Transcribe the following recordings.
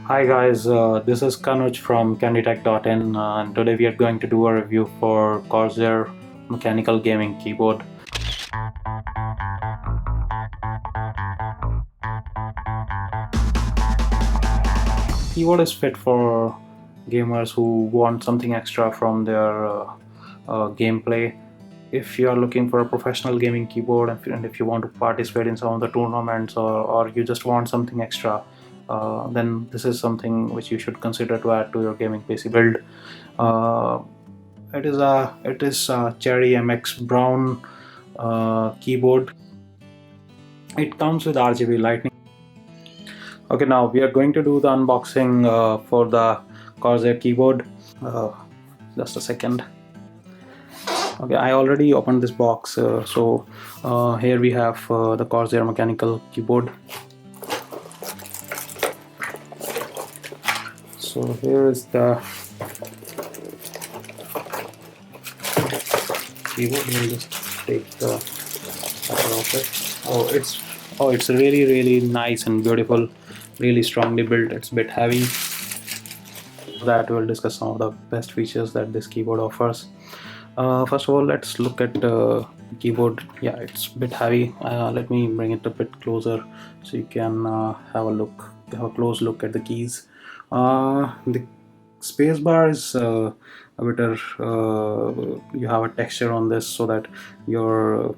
Hi guys, this is Kanuj from CandyTech.in and today we are going to do a review for Corsair mechanical gaming keyboard. Keyboard is fit for gamers who want something extra from their gameplay. If you are looking for a professional gaming keyboard and if you want to participate in some of the tournaments or you just want something extra, then this is something which you should consider to add to your gaming PC build. Uh, it is a Cherry MX Brown keyboard. It comes with RGB lighting. Okay, now we are going to do the unboxing for the Corsair keyboard. Uh, just a second. Okay, I already opened this box. Here we have the Corsair mechanical keyboard. So here is the keyboard. We'll just take the cover off it. It's really nice and beautiful, really strongly built. It's a bit heavy. That we'll discuss some of the best features that this keyboard offers. First of all, let's look at the keyboard. Yeah, it's a bit heavy. Let me bring it a bit closer so you can have a close look at the keys. The spacebar is a better. You have a texture on this so that your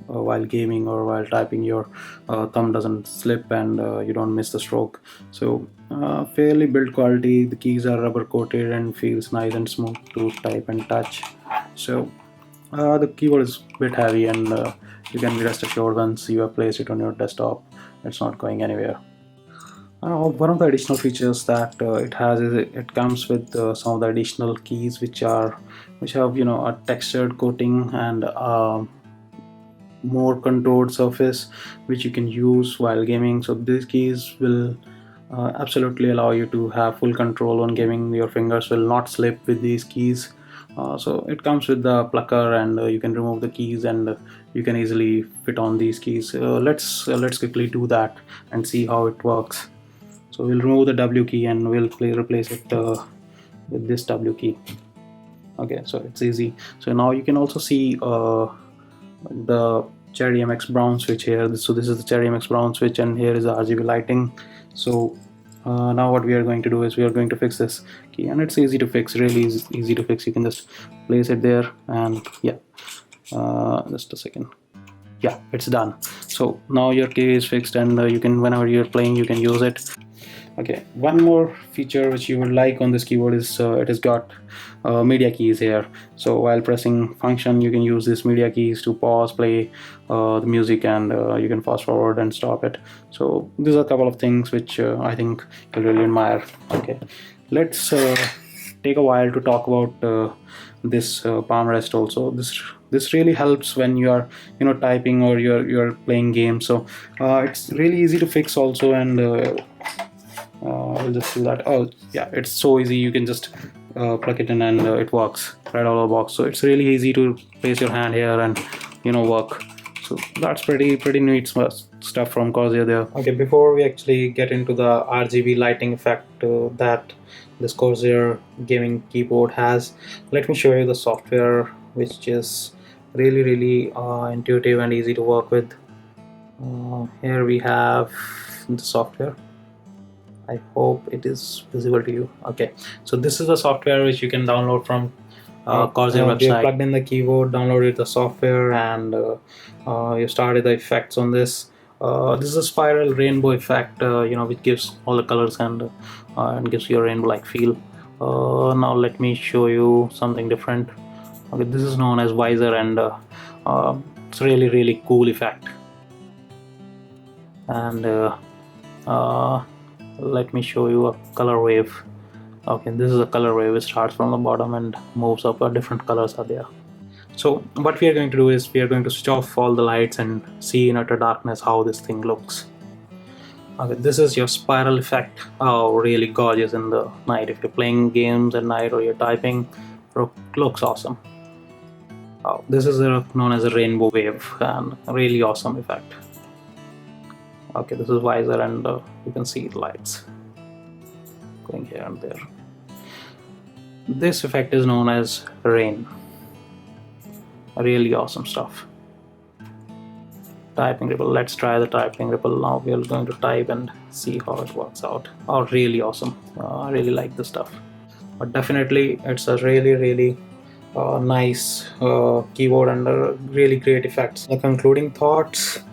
while gaming or while typing your thumb doesn't slip and you don't miss the stroke. So fairly build quality. The keys are rubber coated and feels nice and smooth to type and touch. So the keyboard is a bit heavy and you can be rest assured once you have placed it on your desktop, it's not going anywhere. One of the additional features that it has is it comes with some of the additional keys which have a textured coating and more contoured surface which you can use while gaming. So these keys will absolutely allow you to have full control on gaming. Your fingers will not slip with these keys. So it comes with the plucker and you can remove the keys and you can easily fit on these keys. Let's quickly do that and see how it works. So we'll remove the W key and we'll replace it with this W key. Okay, so it's easy. So now you can also see the Cherry MX Brown switch here. So this is the Cherry MX Brown switch and here is the RGB lighting. So now what we are going to do is we are going to fix this key, and it's easy to fix, really easy to fix. You can just place it there and yeah, just a second. Yeah, it's done. So now your key is fixed and you can, whenever you're playing, you can use it. Okay, one more feature which you would like on this keyboard is it has got media keys here. So while pressing function, you can use these media keys to pause, play the music, and you can fast forward and stop it. So these are a couple of things which I think you'll really admire. Okay, let's take a while to talk about this palm rest also. This really helps when you are typing or you're playing games. So it's really easy to fix also, and we'll just do that. Oh yeah, it's so easy. You can just plug it in and it works right out of the box. So it's really easy to place your hand here and work. So that's pretty neat stuff from Corsair there. Okay, before we actually get into the RGB lighting effect that this Corsair gaming keyboard has, let me show you the software, which is really intuitive and easy to work with. Here we have the software. I hope it is visible to you. Okay, so this is the software which you can download from Corsair website. You plugged in the keyboard, downloaded the software, and you started the effects on this. This is a spiral rainbow effect, which gives all the colors and gives you a rainbow-like feel. Now let me show you something different. Okay, this is known as visor, and it's really cool effect. And let me show you a color wave. Okay, this is a color wave. It starts from the bottom and moves up. Different colors are there. So what we are going to do is we are going to switch off all the lights and see in utter darkness how this thing looks. Okay, this is your spiral effect. Oh, really gorgeous in the night. If you're playing games at night or you're typing, it looks awesome. Oh, this is known as a rainbow wave, and a really awesome effect. Okay, this is visor and you can see the lights. going here and there. This effect is known as rain. Really awesome stuff. Typing ripple. Let's try the typing ripple now. We are going to type and see how it works out. Oh, really awesome. I really like this stuff. But definitely it's a really nice keyboard and really great effects. The concluding thoughts.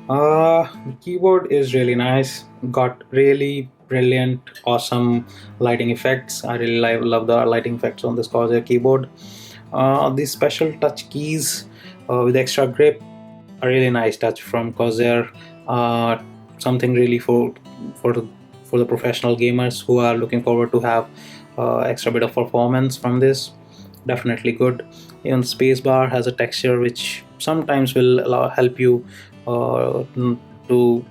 The keyboard is really nice. Got really brilliant, awesome lighting effects. I really love the lighting effects on this Corsair keyboard. These special touch keys with extra grip, a really nice touch from Corsair. Something really for the professional gamers who are looking forward to have extra bit of performance from this. Definitely good. Even spacebar has a texture which sometimes will help you to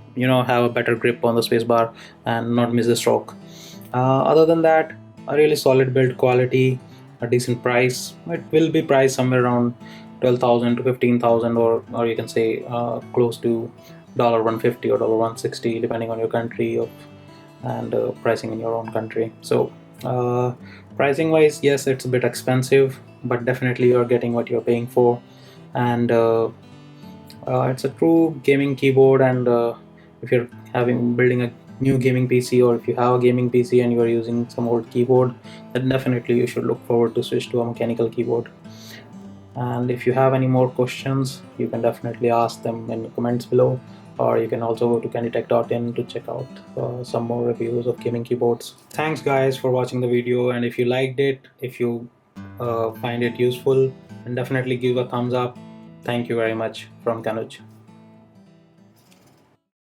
have a better grip on the spacebar and not miss the stroke. Other than that, a really solid build quality, a decent price. It will be priced somewhere around 12,000 to 15,000, or you can say close to $150 or $160 depending on your country and pricing in your own country. So pricing wise, yes, it's a bit expensive, but definitely you're getting what you're paying for, and it's a true gaming keyboard. And if you're building a new gaming PC, or if you have a gaming PC and you're using some old keyboard, then definitely you should look forward to switch to a mechanical keyboard. And if you have any more questions, you can definitely ask them in the comments below, or you can also go to canditech.in to check out some more reviews of gaming keyboards. Thanks guys for watching the video, and if you liked it, if you find it useful, then definitely give a thumbs up. Thank you very much from Kanuj.